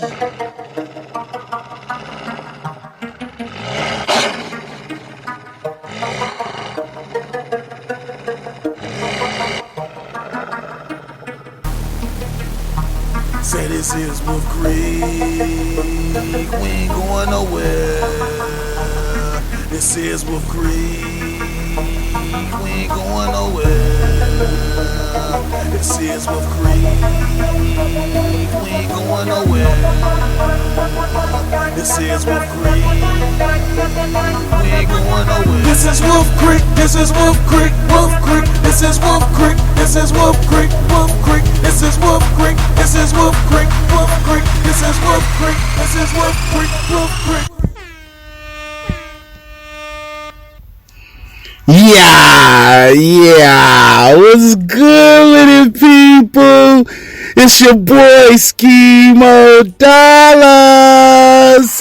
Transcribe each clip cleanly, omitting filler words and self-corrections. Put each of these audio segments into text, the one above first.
Say this is Wolf Creek, we ain't going nowhere. This is Wolf Creek, we ain't going nowhere. This is Wolf Creek, we ain't going nowhere. This is Wolf Creek, we ain't going nowhere. This is Wolf Creek, this is Wolf Creek, Wolf Creek. This is Wolf Creek, this is Wolf Creek, Wolf Creek. This is Wolf Creek, this is Wolf Creek, Wolf Creek. This is Wolf Creek, this is Wolf Creek, Wolf Creek. Yeah, what's good with it, people? It's your boy Schemo Dollars,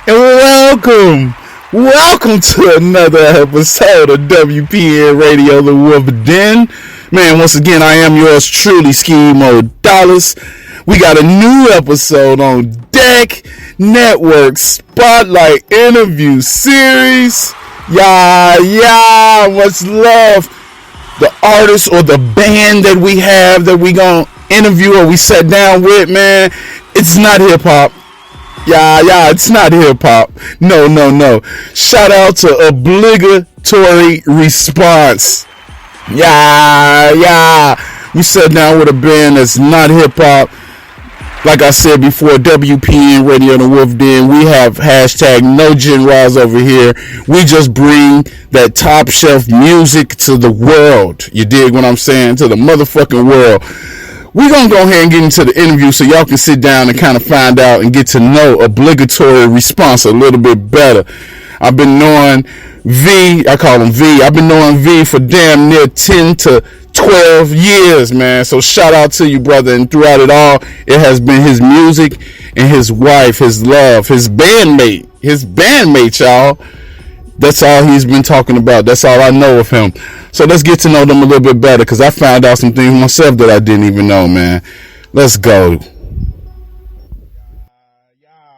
and welcome to another episode of WPN Radio, The Wolf Den. Man, once again, I am yours truly, Schemo Dollars. We got a new episode on deck, network spotlight interview series. Yeah, much love. The artist or the band that we have that we gonna interview or we sat down with, man, it's not hip hop. Yeah, it's not hip hop. No. Shout out to Obligatory Response. Yeah. We sat down with a band that's not hip hop. Like I said before, WPN Radio, The Wolf Den, we have hashtag no genres over here. We just bring that top shelf music to the world. You dig what I'm saying? To the motherfucking world. We're going to go ahead and get into the interview so y'all can sit down and kind of find out and get to know Obligatory Response a little bit better. I've been knowing V, I call him V. I've been knowing V for damn near 10 to 12 years, man. So shout out to you, brother. And throughout it all, it has been his music and his wife, his love, his bandmate, y'all. That's all he's been talking about. That's all I know of him. So let's get to know them a little bit better, because I found out some things myself that I didn't even know, man. Let's go. Yeah,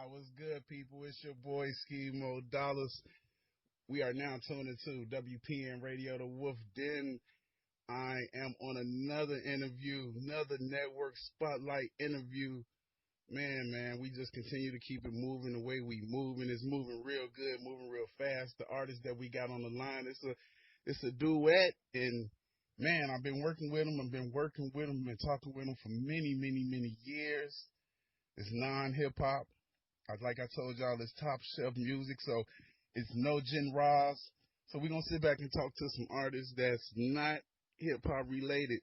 what's good, people? It's your boy Schemo Dollars. We are now tuned into WPN Radio, The Wolf Den. I am on another interview, another network spotlight interview. Man, we just continue to keep it moving the way we moving. It's moving real good, moving real fast. The artist that we got on the line, it's a duet, and man, I've been working with him. I've been talking with him for many years. It's non-hip hop. Like I told y'all, it's top shelf music, so it's no genres. So we're gonna sit back and talk to some artists that's not hip hop related.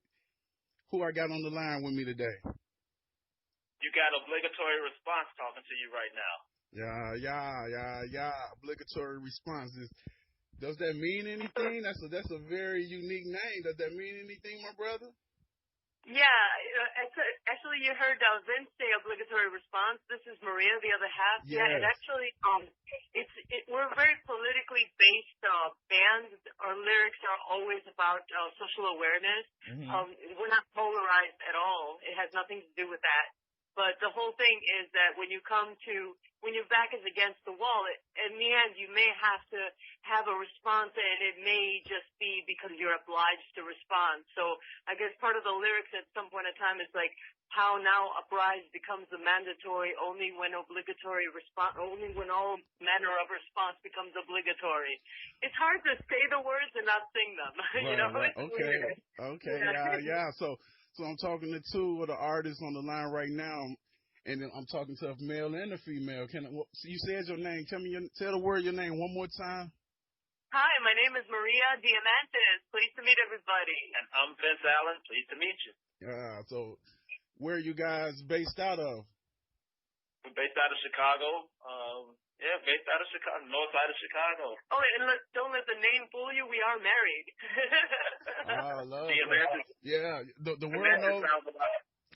Who I got on the line with me today? You got Obligatory Response talking to you right now. Yeah. Obligatory Response. Does that mean anything? That's a very unique name. Does that mean anything, my brother? Yeah, actually you heard Vince say Obligatory Response. This is Maria, the other half. Yes. Yeah, it actually, we're a very politically based band. Our lyrics are always about social awareness. Mm-hmm. We're not polarized at all. It has nothing to do with that. But the whole thing is that when your back is against the wall, in the end, you may have to have a response, and it may just be because you're obliged to respond. So I guess part of the lyrics at some point in time is like how now oblige becomes a mandatory only when obligatory response, only when all manner of response becomes obligatory. It's hard to say the words and not sing them. Right. Okay. Yeah. So I'm talking to two of the artists on the line right now, and I'm talking to a male and a female. You said your name. Tell the your name one more time. Hi, my name is Maria Diamantes. Pleased to meet everybody. And I'm Vince Allen. Pleased to meet you. So where are you guys based out of? We're based out of Chicago. Based out of Chicago, north side of Chicago. Oh, and don't let the name fool you. We are married. I love it. Yeah, the world knows.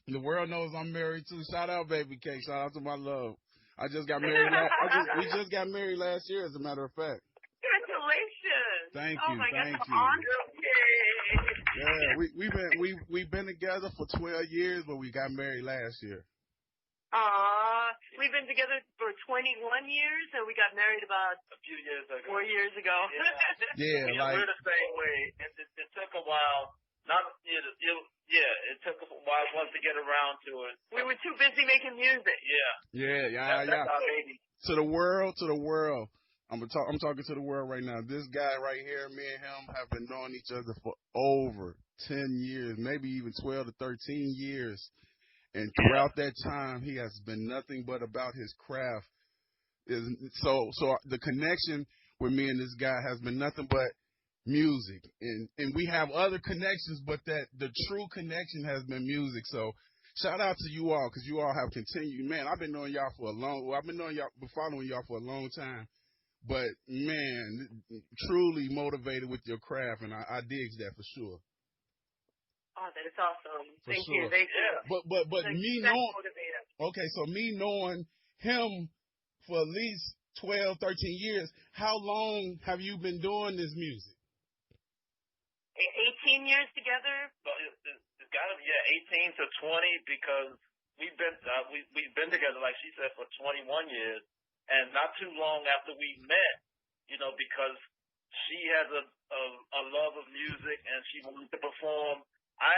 The world knows I'm married too. Shout out, baby K. Shout out to my love. I just got married. We just got married last year, as a matter of fact. Congratulations! Thank you. Oh my God, thank I'm you. honored. Yeah, we've been together for 12 years, but we got married last year. we've been together for 21 years, and we got married about a few years ago. 4 years ago. Yeah, like we're the same way. It took a while. It took a while for us to get around to it. We were too busy making music. Yeah. That's our baby. To the world. I'm talking to the world right now. This guy right here, me and him have been knowing each other for over 10 years, maybe even 12 to 13 years. And throughout that time, he has been nothing but about his craft. So the connection with me and this guy has been nothing but music. And we have other connections, but that the true connection has been music. So shout out to you all, because you all have continued. Man, I've been knowing y'all following y'all for a long time. But man, truly motivated with your craft, and I dig that for sure. Oh, that is awesome. For Thank sure. you. Thank you. But me knowing him for at least 12, 13 years, how long have you been doing this music? 18 years together. So it's got to be 18 to 20, because we've been together, like she said, for 21 years, and not too long after we met, because she has a love of music and she wanted to perform. I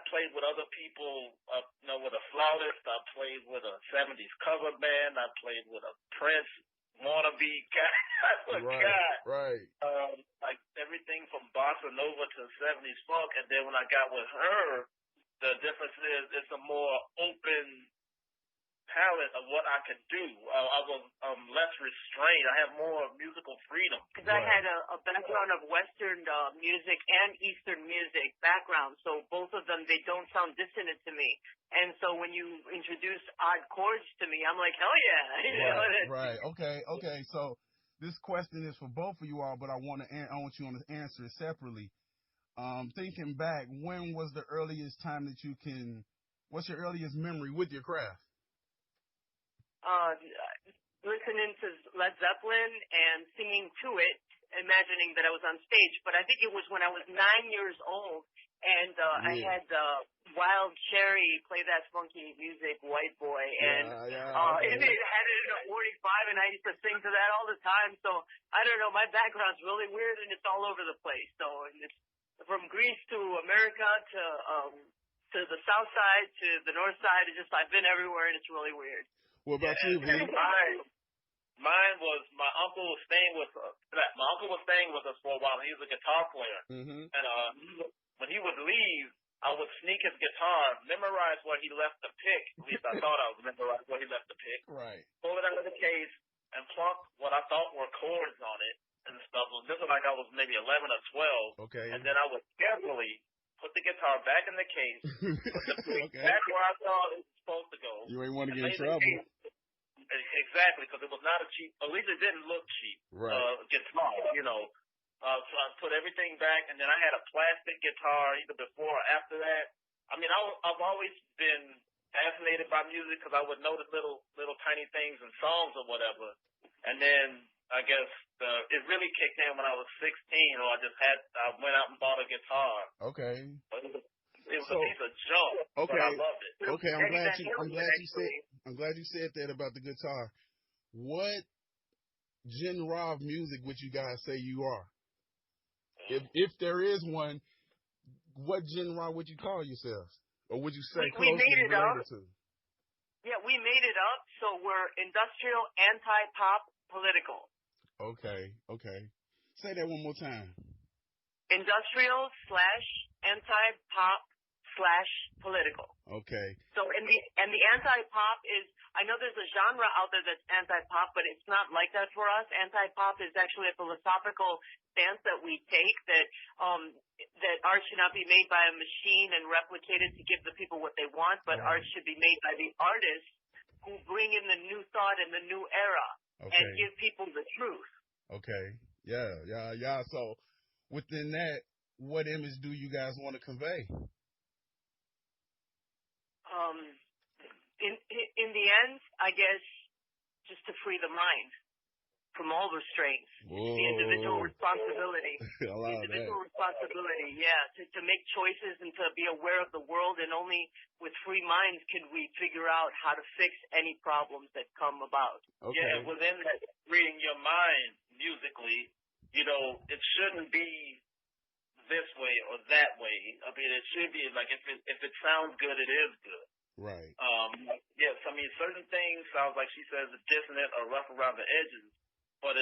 played with other people, with a flautist. I played with a 70s cover band. I played with a Prince wannabe guy. Right. Like everything from bossa nova to 70s funk. And then when I got with her, the difference is it's a more open palette of what I could do. I was less restrained. I have more musical freedom. Because I had a background of Western music and Eastern music background, so both of them, they don't sound dissonant to me. And so when you introduce odd chords to me, I'm like, hell yeah. Right. Okay. So this question is for both of you all, but I want you to answer it separately. Thinking back, when was the earliest time that what's your earliest memory with your craft? Listening to Led Zeppelin and singing to it, imagining that I was on stage. But I think it was when I was 9 years old, and I had Wild Cherry play that funky music, White Boy, and and it had it in a 45, and I used to sing to that all the time. So I don't know, my background's really weird, and it's all over the place. So it's from Greece to America to the South Side to the North Side. I've been everywhere, and it's really weird. What about you, V? Mine was my uncle was staying with us. My uncle was staying with us for a while. He was a guitar player, and when he would leave, I would sneak his guitar, memorize where he left the pick. At least I thought I would memorize where he left the pick. Right. Pull it out of the case and plunk what I thought were chords on it and stuff. This was like I was maybe 11 or 12. Okay. And then I would carefully put the guitar back in the case, put the pick back where I thought it was supposed to go. You ain't want to get in trouble. Exactly, because it was not a cheap, at least it didn't look cheap. Right. Guitar, so I put everything back, and then I had a plastic guitar either before or after that. I mean, I've always been fascinated by music because I would notice little tiny things in songs or whatever. And then I guess it really kicked in when I was 16, or I went out and bought a guitar. Okay. It was a piece of junk, but I loved it. Okay, I'm glad you said that about the guitar. What genre of music would you guys say you are? If there is one, what genre would you call yourselves? Or would you say we made it related up. to? Yeah, we made it up, so we're industrial, anti-pop, political. Okay. Say that one more time. Industrial / anti-pop / political. Okay. So and the anti-pop is, I know there's a genre out there that's anti-pop, but it's not like that for us. Anti-pop is actually a philosophical stance that we take that art should not be made by a machine and replicated to give the people what they want, but art should be made by the artists who bring in the new thought and the new era and give people the truth. Okay. Yeah. So within that, what image do you guys want to convey? In the end, I guess just to free the mind, from all restraints. Whoa. The individual responsibility. To make choices and to be aware of the world, and only with free minds can we figure out how to fix any problems that come about. Okay. Yeah, and within that, reading your mind musically, it shouldn't be this way or that way. I mean, it should be like if it sounds good, it is good. Right. Yes, I mean, certain things sounds like she says dissonant or rough around the edges, but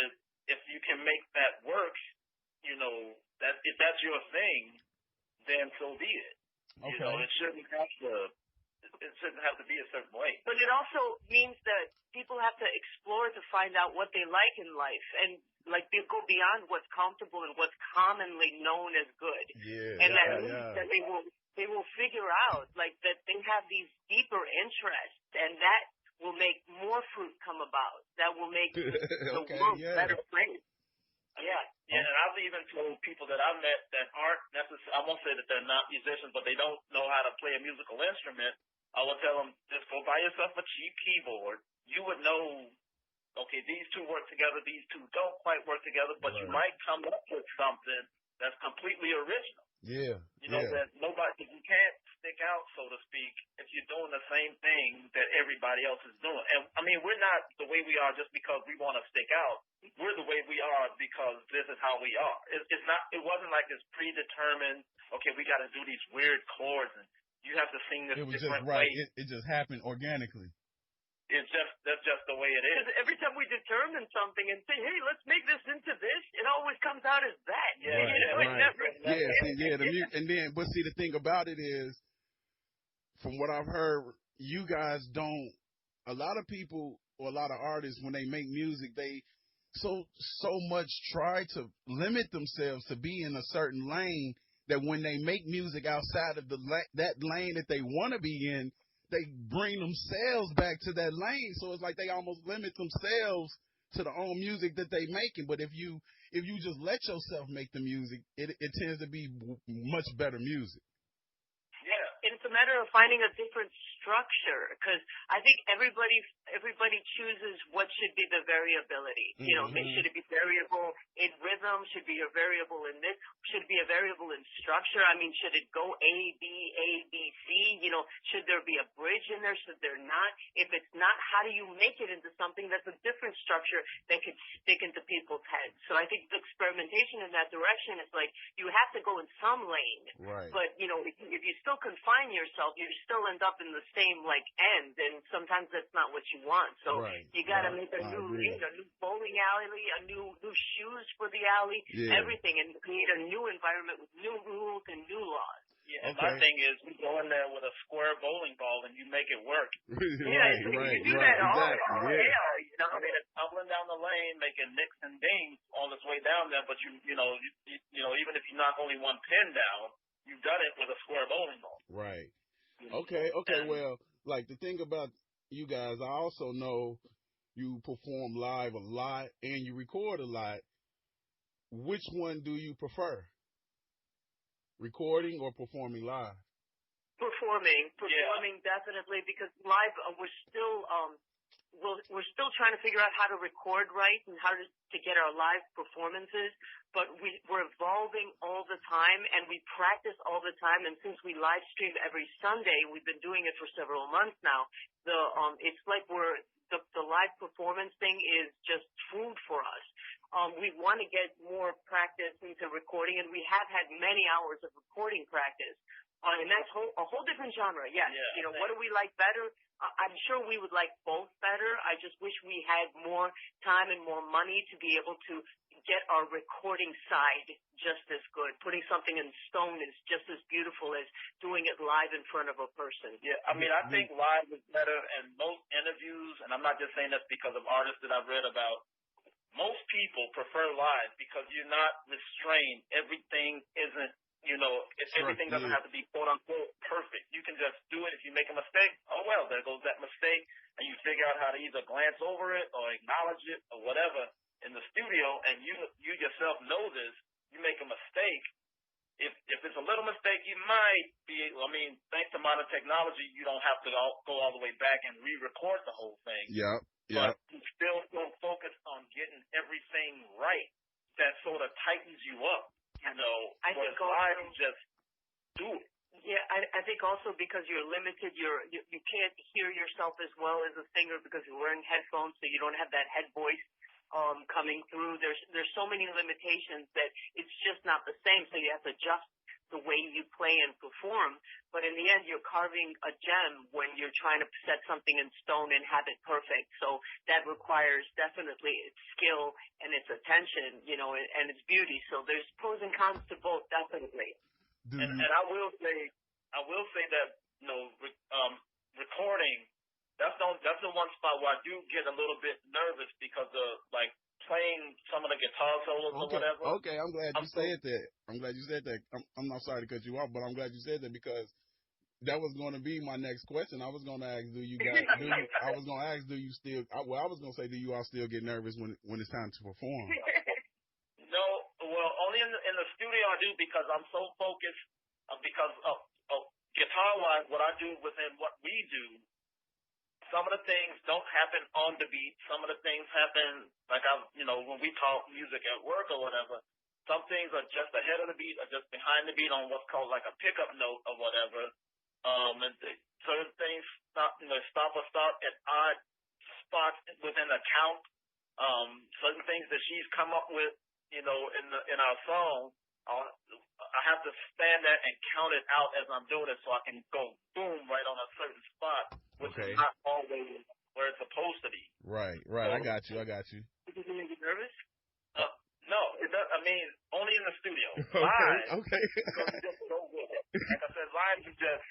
if you can make that work, that if that's your thing, then so be it. Okay. It shouldn't have to be a certain way. But it also means that people have to explore to find out what they like in life, and like they go beyond what's comfortable and what's commonly known as good. Yeah. And that they will figure out like that they have these deeper interests, and that will make more fruit come about. That will make the world a better place. Yeah. Yeah, and I've even told people that I've met that aren't necessarily, I won't say that they're not musicians, but they don't know how to play a musical instrument. I will tell them, just go buy yourself a cheap keyboard. You would know, okay, these two work together, these two don't quite work together, but you might come up with something that's completely original. Yeah. That you can't stick out, so to speak, if you're doing the same thing that everybody else is doing. And I mean, we're not the way we are just because we want to stick out. We're the way we are because this is how we are. It's not. It wasn't like it's predetermined. Okay, we got to do these weird chords, and you have to sing this different way. It just happened organically. That's just the way it is. Because every time we determine something and say, hey, let's make this into this, it always comes out as that. But see, the thing about it is, from what I've heard, you guys don't. A lot of people or a lot of artists, when they make music, they so much try to limit themselves to be in a certain lane that when they make music outside of that lane that they want to be in, they bring themselves back to that lane. So it's like they almost limit themselves to the own music that they making. But if you just let yourself make the music, it tends to be much better music. Yeah, it's a matter of finding a different structure, because I think everybody chooses what should be the variability. Should it be variable in rhythm? Should be a variable in this? Should it be a variable in structure? I mean, should it go A, B, C? Should there be a bridge in there? Should there not? If it's not, how do you make it into something that's a different structure that could stick into people's heads? So I think the experimentation in that direction is like, you have to go in some lane. Right. But, if you still confine yourself, you still end up in the same, end, and sometimes that's not what you want. So you got to make a new bowling alley, a new shoes for the alley, everything, and create a new environment with new rules and new laws. Yeah, and my thing is, we go in there with a square bowling ball and you make it work. You do that all hell. I mean, it's tumbling down the lane, making nicks and dings on its way down there, but you even if you knock only one pin down, you've done it with a square bowling ball. Right. Okay. Well, like the thing about you guys, I also know you perform live a lot and you record a lot. Which one do you prefer? Recording or performing live? Performing definitely, because live we're still trying to figure out how to record right and how to get our live performances, but we're evolving all the time and we practice all the time. And since we live stream every Sunday, we've been doing it for several months now. It's like the live performance thing is just food for us. We want to get more practice into recording, and we have had many hours of recording practice. And that's a whole different genre. Yes. Yeah, what do we like better? I'm sure we would like both better. I just wish we had more time and more money to be able to get our recording side just as good. Putting something in stone is just as beautiful as doing it live in front of a person. Yeah, I mean, I think live is better, and most interviews, and I'm not just saying this because of artists that I've read about, most people prefer live because you're not restrained. Everything isn't, everything doesn't have to be quote unquote perfect. You can just do it. If you make a mistake, oh well, there goes that mistake, and you figure out how to either glance over it or acknowledge it or whatever in the studio. And you yourself know this. You make a mistake. If it's a little mistake, you might be. I mean, thanks to modern technology, you don't have to go all the way back and re-record the whole thing. Yeah. But you still focus on getting getting everything right that sort of tightens you up, you know. I think live, you just do it. Yeah, I think also because you're limited, you can't hear yourself as well as a singer because you're wearing headphones, so you don't have that head voice coming through. There's so many limitations that it's just not the same, so you have to adjust the way you play and perform. But in the end, you're carving a gem when you're trying to set something in stone and have it perfect. So that requires definitely its skill and its attention, you know, and its beauty. So there's pros and cons to both, definitely. And I will say that, you know, recording, that's the one spot where I do get a little bit nervous because of like playing some of the guitar solos or whatever. Okay, I'm glad you said that. I'm not sorry to cut you off, but I'm glad you said that because that was going to be my next question. I was going to ask, do you all still get nervous when it's time to perform? No, well, only in the studio I do because I'm so focused because of guitar-wise, what I do within what we do. Some of the things don't happen on the beat. Some of the things happen, like when we talk music at work or whatever, some things are just ahead of the beat or just behind the beat on what's called like a pickup note or whatever. And certain things stop or start at odd spots within a count. Certain things that she's come up with, in our song, I have to stand there and count it out as I'm doing it so I can go boom right on a certain spot, which is not always where it's supposed to be. Right. I got you. Does it make you nervous? No, it does. I mean, only in the studio. Okay. Live, you just go with it. Like I said, live, you just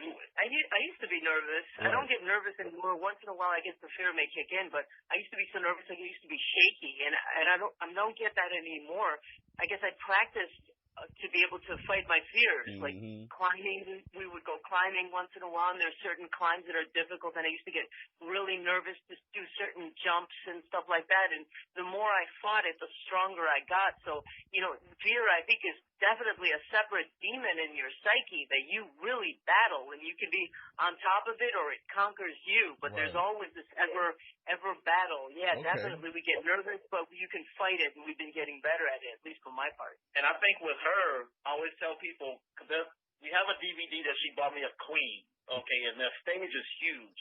do it. I used to be nervous. Right. I don't get nervous anymore. Once in a while, I guess the fear may kick in, but I used to be so nervous. I used to be shaky, and I don't get that anymore. I guess I practiced to be able to fight my fears, like climbing. We would go climbing once in a while, and there's certain climbs that are difficult, and I used to get really nervous to do certain jumps and stuff like that. And the more I fought it, the stronger I got. So, fear, I think, is definitely a separate demon in your psyche that you really battle, and you can be on top of it or it conquers you. But there's always this ever battle. Yeah, definitely we get nervous, but you can fight it, and we've been getting better at it, at least for my part. And I think with her, I always tell people, because we have a DVD that she bought me of Queen, okay, and their stage is huge.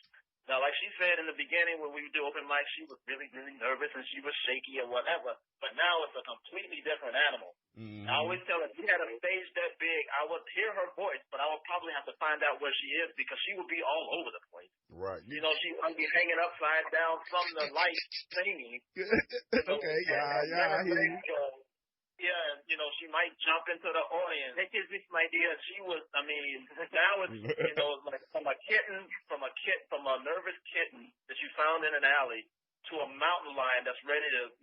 Now, like she said in the beginning when we would do open mic, she was really, really nervous and she was shaky or whatever. But now it's a completely different animal. Mm-hmm. I always tell her, if you had a stage that big, I would hear her voice, but I would probably have to find out where she is because she would be all over the place. Right. She might be hanging upside down from the light singing. Okay, yeah, I hear you. Yeah, she might jump into the audience. That gives me some idea. She was, now it's, like from a nervous kitten that you found in an alley to a mountain lion that's ready to,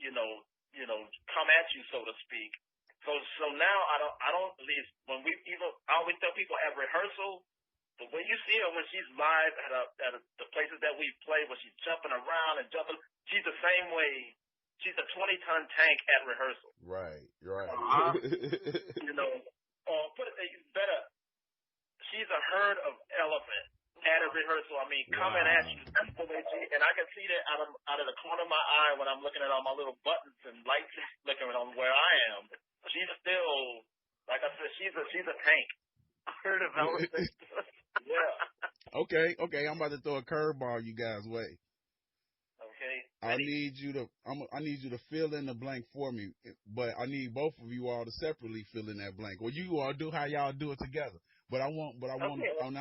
come at you, so to speak. So now I don't believe I always tell people at rehearsal, but when you see her when she's live at the places that we play, where she's jumping around and jumping, she's the same way. She's a 20-ton tank at rehearsal. Right. Put it better. She's a herd of elephants at a rehearsal. Coming at you. That's the way and I can see that out of the corner of my eye when I'm looking at all my little buttons and lights flickering on where I am. She's still, like I said, she's a tank. A herd of elephants. Yeah. Okay. I'm about to throw a curveball you guys' way. Okay. I need you to fill in the blank for me, but I need both of you all to separately fill in that blank. Or you all do how y'all do it together. But I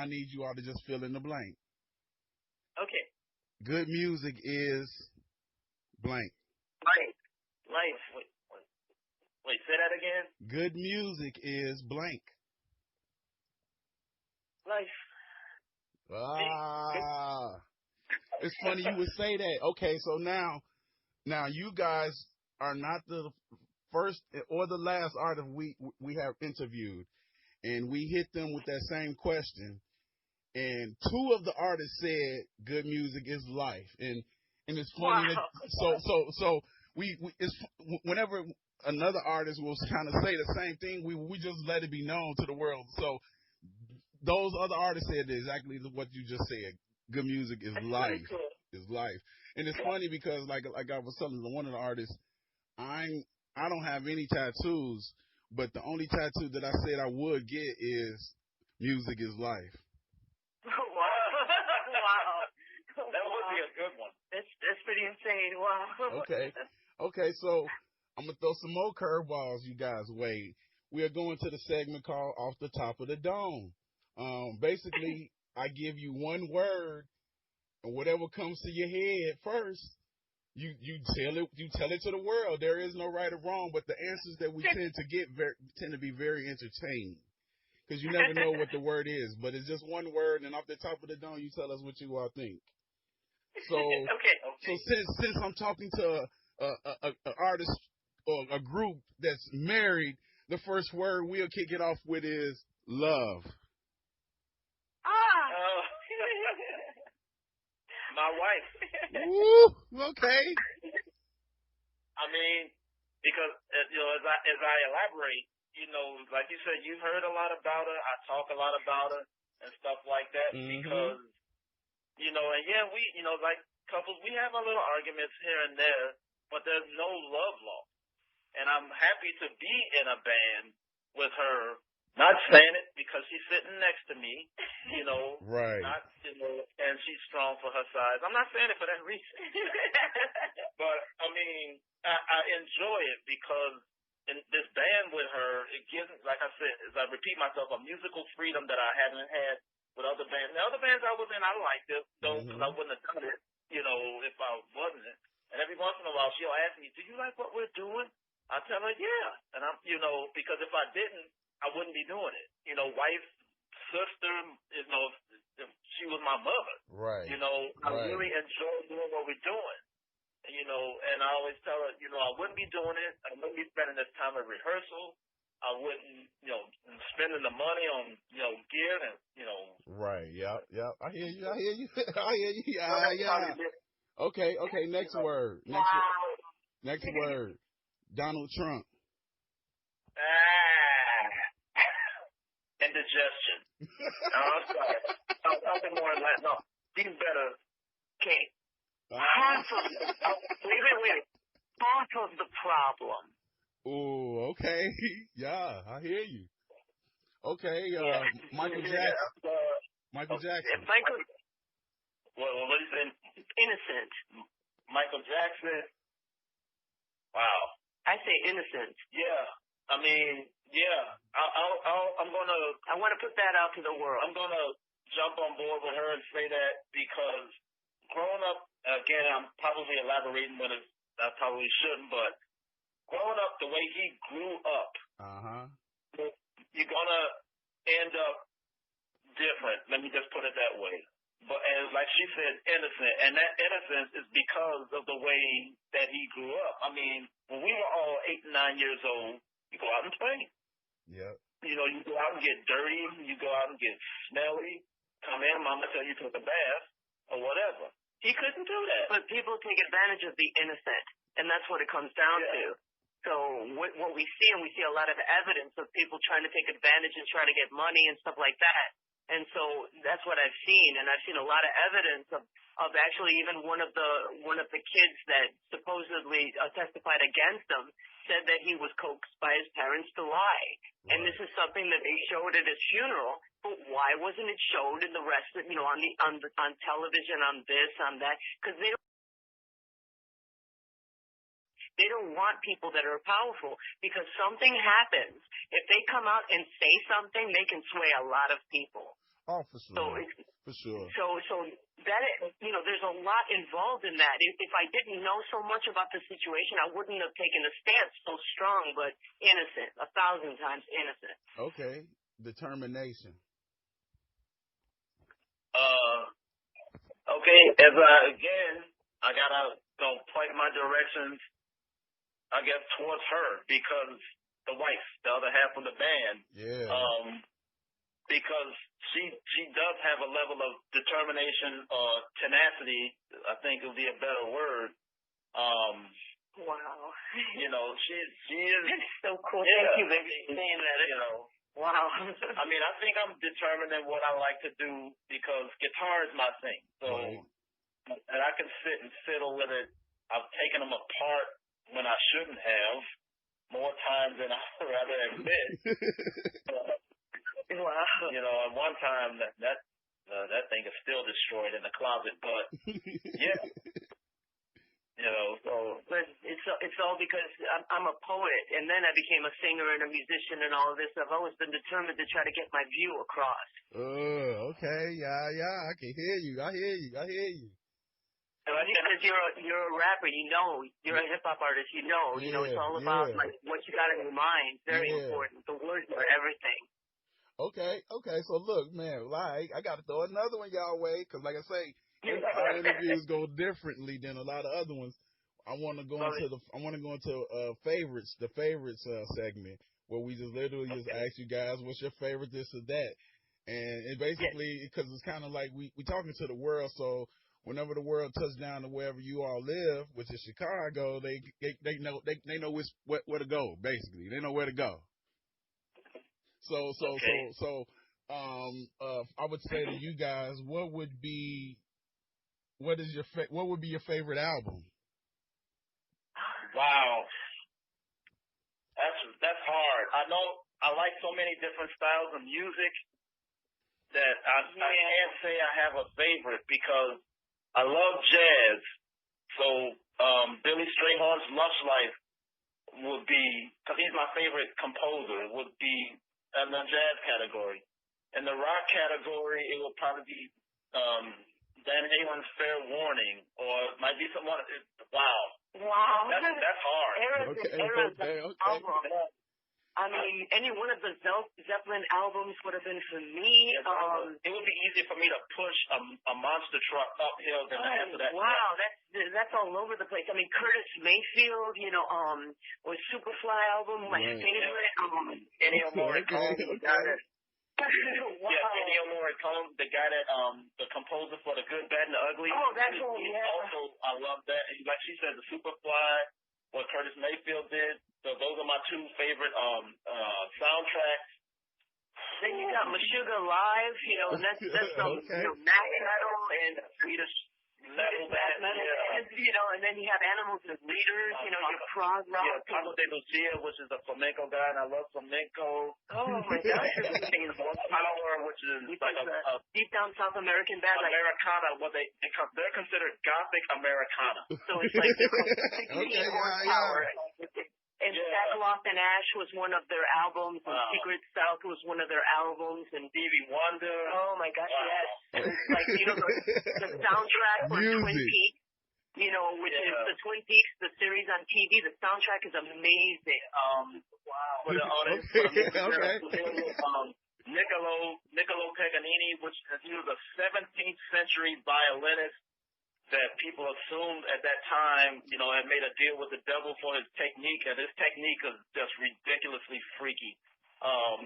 need you all to just fill in the blank. Okay. Good music is blank. Life. Wait, say that again? Good music is blank. Life. It's funny you would say that. Okay, so now you guys are not the first or the last artist we have interviewed, and we hit them with that same question, and two of the artists said good music is life, and it's funny that so it's whenever another artist will kind of say the same thing, we just let it be known to the world. So those other artists said exactly what you just said. Good music is life. Cool. is life. And it's funny because like I was telling one of the artists, I don't have any tattoos, but the only tattoo that I said I would get is music is life. Wow. That would be a good one. That's pretty insane. Wow. Okay, so I'm gonna throw some more curveballs you guys way. We are going to the segment called Off the Top of the Dome. Basically I give you one word and whatever comes to your head first, you tell it to the world. There is no right or wrong, but the answers that we tend to get tend to be very entertaining. Because you never know what the word is, but it's just one word, and off the top of the dome, you tell us what you all think. So, so since I'm talking to a artist or a group that's married, the first word we'll kick it off with is love. My wife. Woo, okay. I mean, because as I elaborate, like you said, you've heard a lot about her. I talk a lot about her and stuff like that because, and yeah, we, like couples, we have our little arguments here and there, but there's no love lost. And I'm happy to be in a band with her. Not saying it because she's sitting next to me, right. Not, and she's strong for her size. I'm not saying it for that reason. But, I mean, I enjoy it because in this band with her, it gives, like I said, as I repeat myself, a musical freedom that I haven't had with other bands. The other bands I was in, I liked it, though, because I wouldn't have done it, if I wasn't. And every once in a while, she'll ask me, do you like what we're doing? I tell her, yeah. And I'm, because if I didn't, I wouldn't be doing it. Wife, sister, she was my mother. Right. I really enjoy doing what we're doing. And I always tell her, I wouldn't be doing it. I wouldn't be spending this time at rehearsal. I wouldn't, spending the money on, gear and, Right. Yep. I hear you. I hear you. Yeah. Okay. Next word. Next word. Donald Trump. Indigestion. No, I'm sorry. Something more than that. No, he's better. Okay. Wait. Half of the problem. Oh, okay. Yeah, I hear you. Okay, Michael Jackson. Michael Jackson. What is it? Innocent. Michael Jackson. Wow. I say innocent. Yeah. I mean, yeah. I want to put that out to the world. I'm gonna jump on board with her and say that because growing up, again, I'm probably elaborating what I probably shouldn't, but growing up the way he grew up, you're gonna end up different. Let me just put it that way. But as like she said, innocent, and that innocence is because of the way that he grew up. I mean, when we were all 8 and 9 years old, you go out and play. Yeah. You go out and get dirty. You go out and get smelly. Come in, mama tell you to take a bath or whatever. He couldn't do that. But people take advantage of the innocent, and that's what it comes down to. So what we see, and we see a lot of evidence of people trying to take advantage and trying to get money and stuff like that. And so that's what I've seen, and I've seen a lot of evidence of actually even one of the kids that supposedly testified against him said that he was coaxed by his parents to lie. Right. And this is something that they showed at his funeral, but why wasn't it showed in the rest of, on television, on this, on that? Because they don't want people that are powerful, because something happens. If they come out and say something, they can sway a lot of people. Oh, for sure. For sure. So that, there's a lot involved in that. If I didn't know so much about the situation, I wouldn't have taken a stance so strong, but innocent, 1,000 times innocent. Okay. Determination. Okay. I gotta point my directions, I guess, towards her, because the wife, the other half of the band. Yeah. Because she does have a level of determination or tenacity, I think would be a better word. Wow. She is. That's so cool. Yeah, Thank you for saying that. Wow. I mean, I think I'm determined in what I like to do because guitar is my thing. So, and I can sit and fiddle with it. I've taken them apart when I shouldn't have, more times than I'd rather admit. Wow. You know, at one time that thing is still destroyed in the closet, but yeah. You know, so. But it's all because I'm a poet, and then I became a singer and a musician and all of this. I've always been determined to try to get my view across. Okay, yeah, I can hear you. I hear you. Because you're a rapper, you know, you're a hip hop artist, you know, it's all about like what you got in your mind. Very important. The words are everything. Okay. So look, man, like I got to throw another one y'all way, because like I say, our interviews go differently than a lot of other ones. I want to go into favorites, the favorites segment, where we just literally just ask you guys, what's your favorite this or that, and it basically, because it's kind of like we talking to the world, so whenever the world touches down to wherever you all live, which is Chicago, they know where to go. Basically, they know where to go. So I would say to you guys, what would be your favorite album? Wow, that's hard. I know I like so many different styles of music that I can't say I have a favorite, because I love jazz. So Billy Strayhorn's Lush Life would be, because he's my favorite composer, would be in the jazz category. In the rock category, it will probably be Van Halen's Fair Warning, or it might be someone. Wow. That's hard. Okay. I mean, any one of the Zeppelin albums would have been for me. It would be easier for me to push a monster truck uphill than after that. Wow, that's all over the place. I mean, Curtis Mayfield, was Superfly album, my favorite. Ennio Morricone, the guy that. Wow. Yeah, Ennio Morricone, the guy that the composer for The Good, Bad, and the Ugly. Oh, that's all. Yeah. Also, I love that. Like she said, the Superfly, what Curtis Mayfield did. So those are my two favorite soundtracks. Then you got Meshuggah Live, and that's some math metal and Swedish metal band, and then you have Animals as Leaders, your prog rock. Yeah, Pablo de Lucia, which is a flamenco guy, and I love flamenco. Oh my gosh. Power, which is like a deep down South American band. Americana, they're considered Gothic Americana. So it's like power. And Sackloft and Ash was one of their albums, and Secret South was one of their albums, and Stevie Wonder. Oh my gosh, yes. Like, the soundtrack for Twin Peaks, which is the Twin Peaks, the series on TV, the soundtrack is amazing. For the audience, Niccolo Paganini, which he was a 17th century violinist that people assumed at that time, had made a deal with the devil for his technique, and his technique is just ridiculously freaky.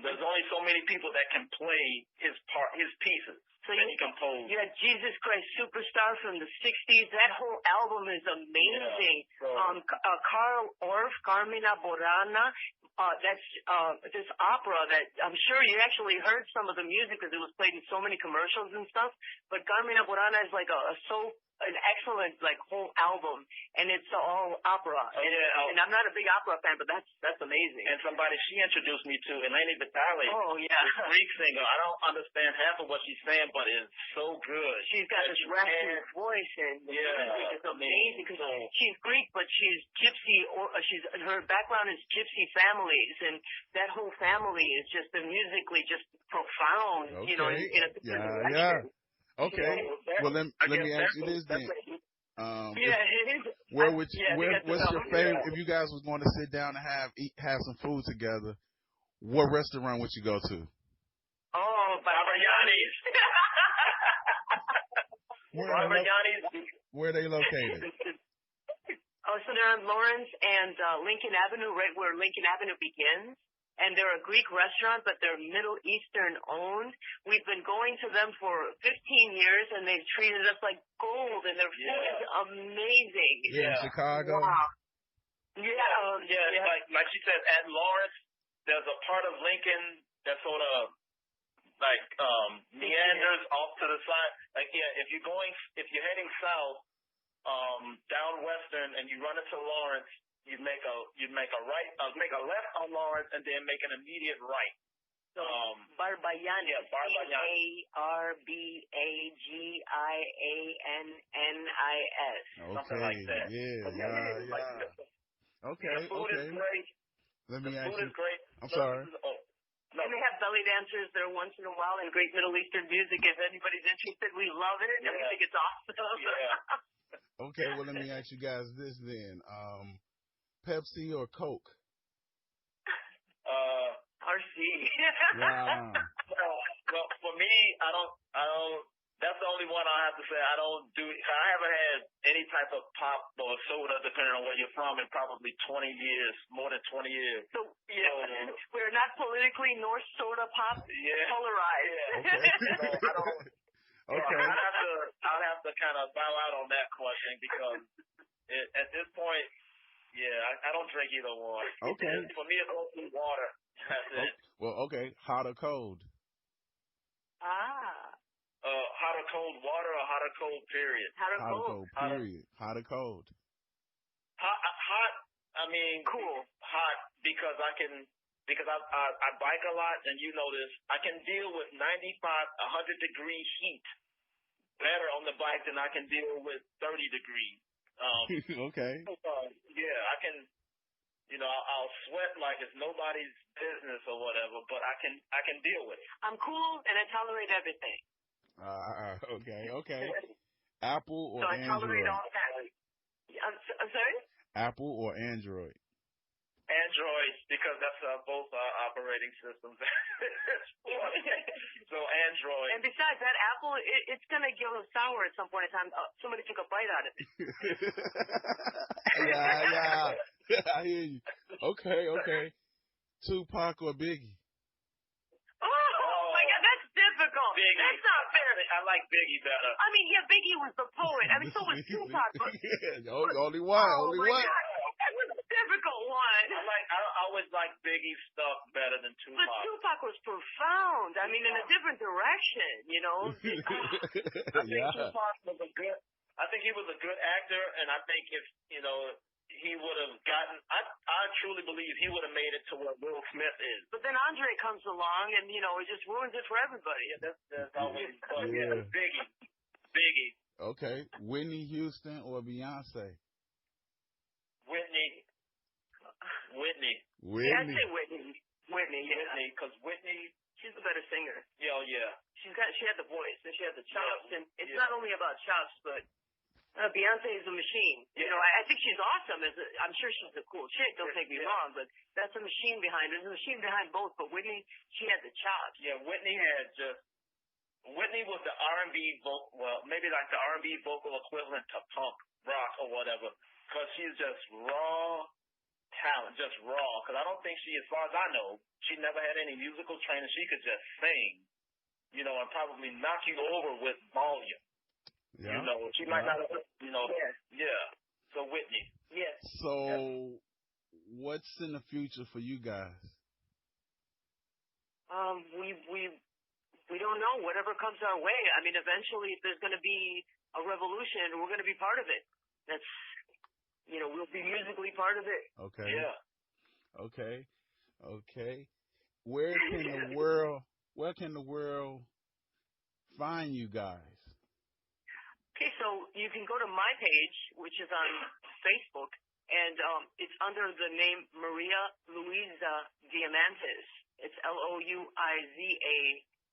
There's only so many people that can play his pieces. So he composed. Yeah, Jesus Christ Superstar from the 60s. That whole album is amazing. Yeah, Carl Orff, Carmina Burana. That's this opera that I'm sure you actually heard some of the music because it was played in so many commercials and stuff. But Carmina Burana is like an excellent whole album, and it's all opera. And I'm not a big opera fan, but that's amazing. And somebody she introduced me to, Eleni Vitali. Oh yeah, the Greek singer. I don't understand half of what she's saying, but it's so good. She's got this raspy voice, and it's amazing because she's Greek, but she's gypsy, or her background is gypsy families, and that whole family is just musically just profound. Okay. In a different direction. Okay. Well, let me ask you this then. What's your favorite? If you guys was going to sit down and have some food together, what restaurant would you go to? Oh, Barbariani's. Where are they located? So they're on Lawrence and Lincoln Avenue, right where Lincoln Avenue begins. And they're a Greek restaurant, but they're Middle Eastern owned. We've been going to them for 15 years, and they've treated us like gold, and their food is amazing. Yeah, in Chicago. Wow. Like she said, at Lawrence, there's a part of Lincoln that sort of meanders off to the side. If you're heading south, down Western, and you run into Lawrence. You make a right, make a left on Lawrence, and then make an immediate right. So Barbayan. Yeah, Barbayan. Barbayannis. Something like that. Okay, The food is great. Let me ask food you. is great. I'm sorry. No. And they have belly dancers there once in a while and great Middle Eastern music. If anybody's interested, we love it. And we think it's awesome. Yeah. Okay, well, let me ask you guys this then. Pepsi or Coke? RC. Wow. Well, for me, I don't. That's the only one I have to say. I don't do. I haven't had any type of pop or soda, depending on where you're from, in probably 20 years, more than 20 years. So we're not politically nor soda pop polarized. Yeah. Okay. So I don't. Okay. I'd have to kind of bow out on that question because at this point, I don't drink either one. Okay. For me, it's only water. That's it. Well, okay. Hot or cold? Hot or cold water or hot or cold period? Hot or cold? Period. Hot or cold? Hot. I mean, cool. Hot because I bike a lot, and you know this. I can deal with 95, 100-degree heat better on the bike than I can deal with 30 degrees. Okay. I can. I'll sweat like it's nobody's business or whatever, but I can deal with it. I'm cool and I tolerate everything. Okay. Apple or Android? I tolerate all that. I'm sorry? Apple or Android? Android, because that's both operating systems. So Android. And besides that, Apple, it's going to get a little sour at some point in time. Somebody took a bite out of it. Yeah. I hear you. Okay. Tupac or Biggie? Oh my God, that's difficult. Biggie. That's not fair. I like Biggie better. I mean, Biggie was the poet. I mean, so was Tupac. But, only one. Oh my God, that was a difficult one. I always like Biggie's stuff better than Tupac. But Tupac was profound. I mean, in a different direction, Tupac was a good. I think he was a good actor, and I think if he would have gotten. I truly believe he would have made it to where Will Smith is. But then Andre comes along, and it just ruins it for everybody. Yeah, that's always. Biggie. Okay, Whitney Houston or Beyonce? Whitney. Yeah, I'd say Whitney. Whitney, because Whitney. She's the better singer. Yeah. She had the voice and she had the chops, and it's not only about chops, but Beyonce is a machine. I think she's awesome. I'm sure she's a cool chick. Don't take me wrong, but that's a machine behind her. There's a machine behind both. But Whitney, she had the chops. Yeah, Whitney was the R&B vocal. Well, maybe like the R&B vocal equivalent to punk rock or whatever, because she's just raw talent, just raw. Because I don't think as far as I know, she never had any musical training. She could just sing, and probably knock you over with volume. Yeah. She might not have, Yeah. So Whitney. Yes. So, what's in the future for you guys? We don't know. Whatever comes our way. I mean, eventually, if there's going to be a revolution, we're going to be part of it. That's, we'll be musically part of it. Okay. Yeah. Okay. Where can the world find you guys? Okay, so you can go to my page, which is on Facebook, and it's under the name Maria Luisa Diamantes. It's Louiza,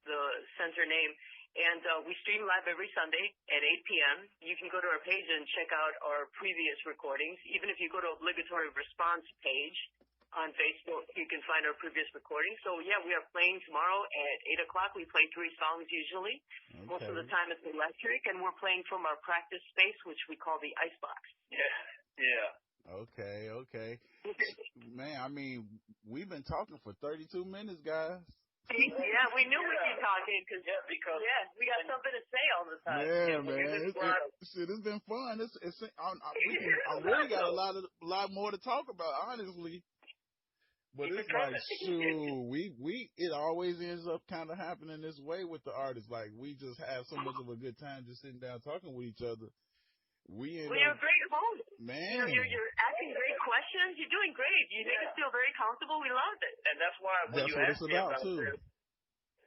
the center name. And we stream live every Sunday at 8 p.m. You can go to our page and check out our previous recordings. Even if you go to Obligatory Response page on Facebook, you can find our previous recordings. So, yeah, we are playing tomorrow at 8 o'clock. We play 3 songs usually. Okay. Most of the time it's electric, and we're playing from our practice space, which we call the Icebox. Yeah. Okay. Man, I mean, we've been talking for 32 minutes, guys. Yeah, we knew we'd be talking because we got something to say all the time. Yeah, man. It's been fun. I really got a lot more to talk about, honestly. But it's like, it always ends up kind of happening this way with the artists. Like, we just have so much of a good time just sitting down talking with each other. We Well, you're a great host. Man. You're asking great questions. You're doing great. You make us feel very comfortable. We love it. And that's why when That's you what asked it's me about, about too. this,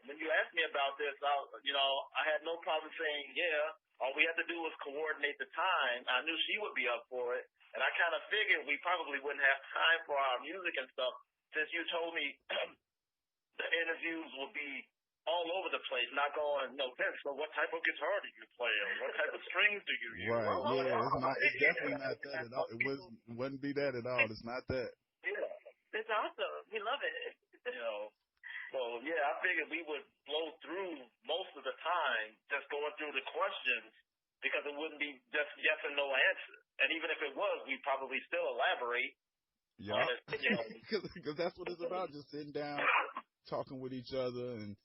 when you asked me about this, I had no problem saying, yeah, all we had to do was coordinate the time. I knew she would be up for it. And I kind of figured we probably wouldn't have time for our music and stuff since you told me the interviews will be all over the place, not going, Vince, so what type of guitar do you play? Or what type of strings do you use? Right, yeah, it's definitely not that at all. It wouldn't be that at all. It's not that. Yeah. It's awesome. We love it. So, I figured we would blow through most of the time just going through the questions because it wouldn't be just yes and no answer. And even if it was, we'd probably still elaborate. Yeah, because that's what it's about, just sitting down, talking with each other and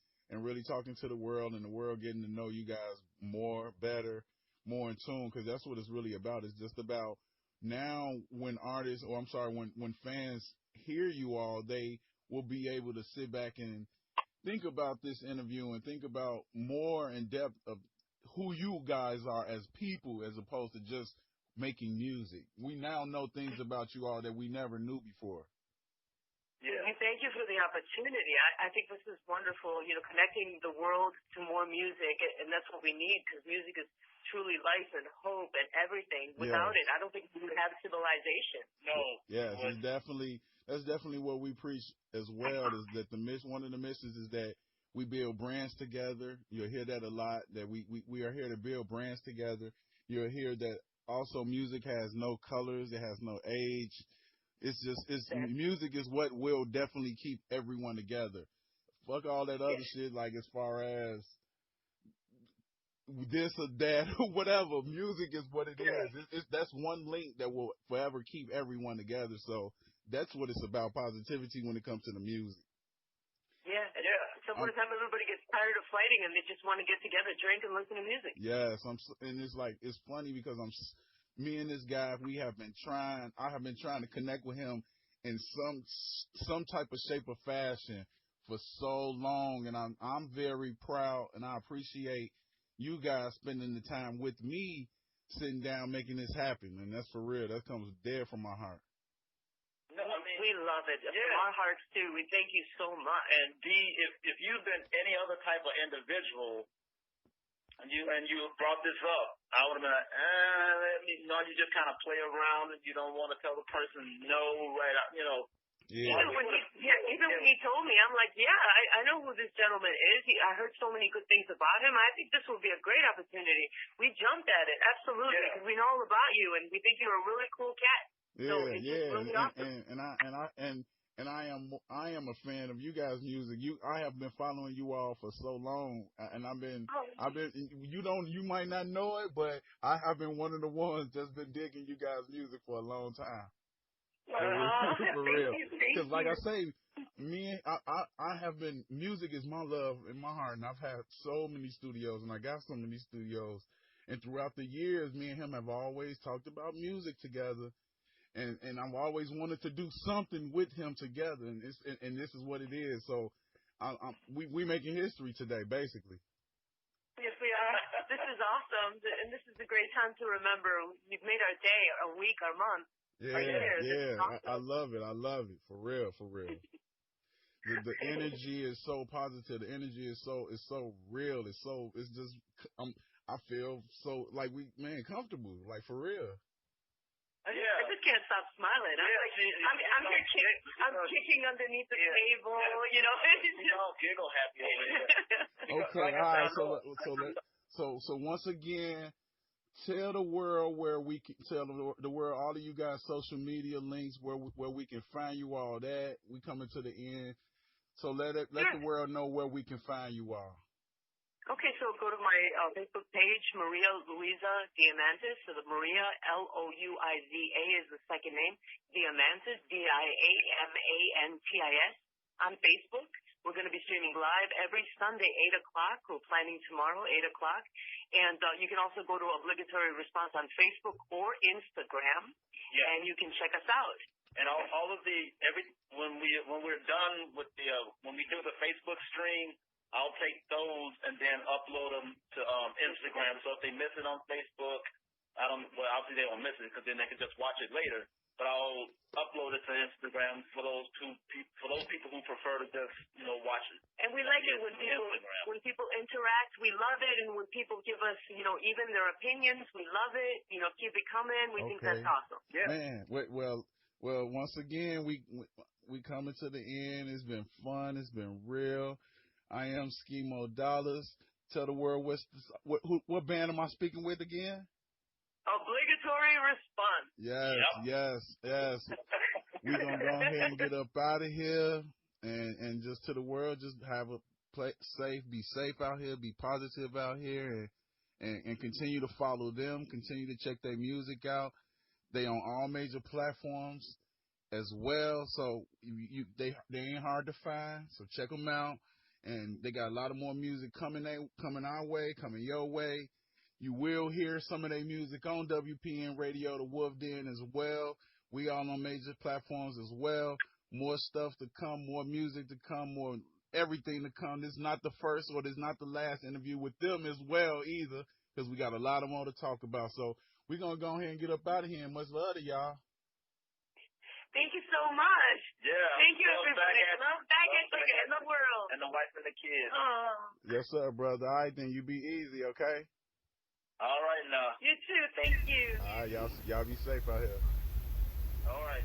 really talking to the world and the world getting to know you guys more, better, more in tune, because that's what it's really about. It's just about now when when fans hear you all, they will be able to sit back and think about this interview and think about more in depth of who you guys are as people as opposed to just making music. We now know things about you all that we never knew before. Yeah. Thank you for the opportunity. I think this is wonderful, connecting the world to more music, and that's what we need, because music is truly life and hope and everything. Without it, I don't think we would have civilization. No. Yes, that's definitely what we preach as well, is that one of the missions is that we build brands together. You'll hear that a lot, that we are here to build brands together. You'll hear that also music has no colors, it has no age. Music is what will definitely keep everyone together. Fuck all that other shit, like as far as this or that or whatever. Music is what it is. That's one link that will forever keep everyone together. So that's what it's about, positivity when it comes to the music. Yeah. Sometimes everybody gets tired of fighting and they just want to get together, drink, and listen to music. Yes, and it's funny because me and this guy, I have been trying to connect with him in some type of shape or fashion for so long, and I'm very proud, and I appreciate you guys spending the time with me, sitting down, making this happen, and that's for real. That comes dead from my heart. No, I mean, we love it. Yeah. From our hearts too. We thank you so much. And D, if you've been any other type of individual, and you brought this up, I would have been like, you just kind of play around and you don't want to tell the person no, right? Yeah. Even when he told me, I'm like, I know who this gentleman is. I heard so many good things about him. I think this will be a great opportunity. We jumped at it, absolutely, because we know all about you and we think you're a really cool cat. Really awesome. And I am a fan of you guys' music. I have been following you all for so long, and you might not know it, but I have been one of the ones that's been digging you guys' music for a long time. For real. Because like I say, I have been, music is my love in my heart, and I've had so many studios, and I got so many studios, and throughout the years, me and him have always talked about music together. And I've always wanted to do something with him together, and this is what it is. So, we making history today, basically. Yes, we are. This is awesome, and this is a great time to remember. We've made our day, our week, our month, our year. Awesome. I love it, for real. The energy is so positive. The energy is so real. I feel so like comfortable, like for real. I just can't stop smiling. I'm kicking underneath the table, giggle happy over here. Okay, all right. So once again, tell the world all of you guys social media links where we can find you all. That we coming to the end, so let the world know where we can find you all. Okay, so go to my Facebook page, Maria Luisa Diamantis. So the Maria, Louisa, is the second name. Diamantis, Diamantis, on Facebook. We're going to be streaming live every Sunday, 8 o'clock. We're planning tomorrow, 8 o'clock. And you can also go to Obligatory Response on Facebook or Instagram, and you can check us out. And all of when we're done with when we do the Facebook stream, I'll take those and then upload them to Instagram. So if they miss it on Facebook, Well, obviously they won't miss it because then they can just watch it later. But I'll upload it to Instagram for those people who prefer to just, watch it. And we like it when people interact. We love it, and when people give us, even their opinions, we love it. Keep it coming. We think that's awesome. Yeah. Man, well, once again, we coming to the end. It's been fun. It's been real. I am Schemo Dollars. Tell the world what band am I speaking with again? Obligatory response. Yes. We're going to go ahead and get up out of here and just to the world, just have be safe out here, be positive out here, and continue to follow them, continue to check their music out. They on all major platforms as well, so they ain't hard to find, so check them out. And they got a lot of more music coming our way, coming your way. You will hear some of their music on WPN Radio, the Wolf Den as well. We all on major platforms as well. More stuff to come, more music to come, more everything to come. This is not the first or this is not the last interview with them as well either, because we got a lot of more to talk about. So we're going to go ahead and get up out of here, and much love to y'all. Thank you so much. Yeah. Thank you, everybody. Love back in the world. And the wife and the kids. Yes, sir, brother. All right, then. You be easy, okay? All right, now. You too. Thank you. All right, y'all be safe out here. All right.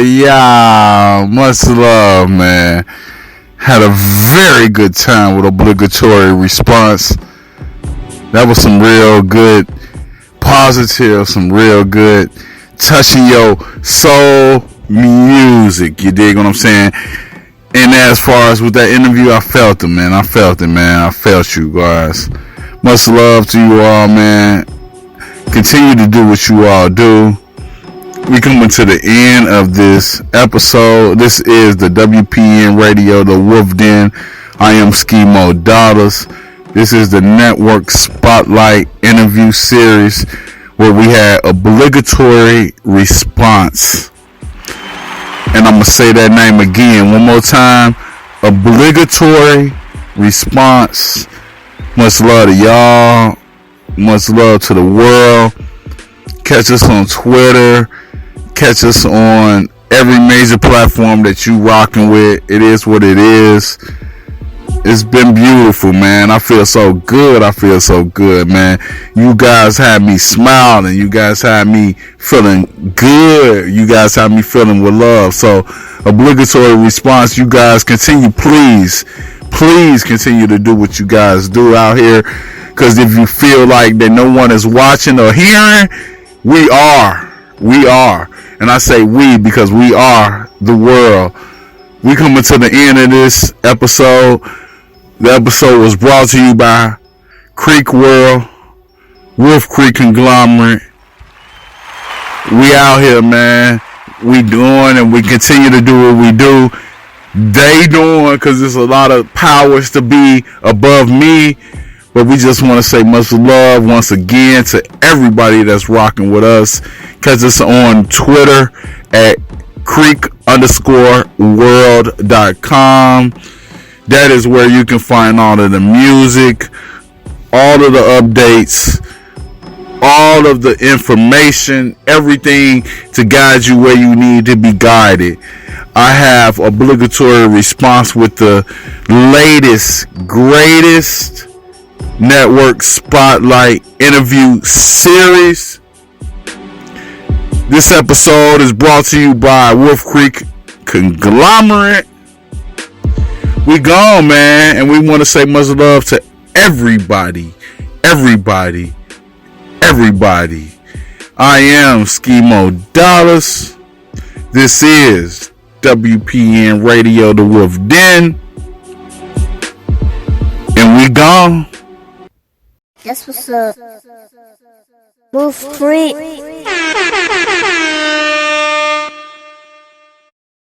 Yeah. Much love, man. Had a very good time with Obligatory Response. That was some real good positive, some real good touching your soul music. You dig what I'm saying? And as far as with that interview, I felt it, man. I felt you guys. Much love to you all, man. Continue to do what you all do. We coming to the end of this episode. This is the WPN Radio, the Wolf Den. I am Schemo Dollars. This is the Network Spotlight interview series where we had Obligatory Response. And I'm going to say that name again one more time. Obligatory Response. Much love to y'all. Much love to the world. Catch us on Twitter. Catch us on every major platform that you rocking with. It is what it is. It's been beautiful, man. I feel so good, man. You guys had me smiling. You guys had me feeling good. You guys had me feeling with love. So, Obligatory Response, you guys please continue to do what you guys do out here. Because if you feel like that no one is watching or hearing, we are. And I say we because we are the world. We coming to the end of this episode. The episode was brought to you by Creek World, Wolf Creek Conglomerate. We out here, man. We doing and we continue to do what we do. They doing because there's a lot of powers to be above me. But we just want to say much love once again to everybody that's rocking with us. Catch us on Twitter at creek_world.com. That is where you can find all of the music, all of the updates, all of the information, everything to guide you where you need to be guided. I have Obligatory Response with the latest, greatest Network Spotlight interview series. This episode is brought to you by Wolf Creek Conglomerate. We gone, man, and we want to say much love to everybody. I am Schemo Dollars. This is WPN Radio, the Wolf Den, and we gone. That's what's up. Wolf Creek.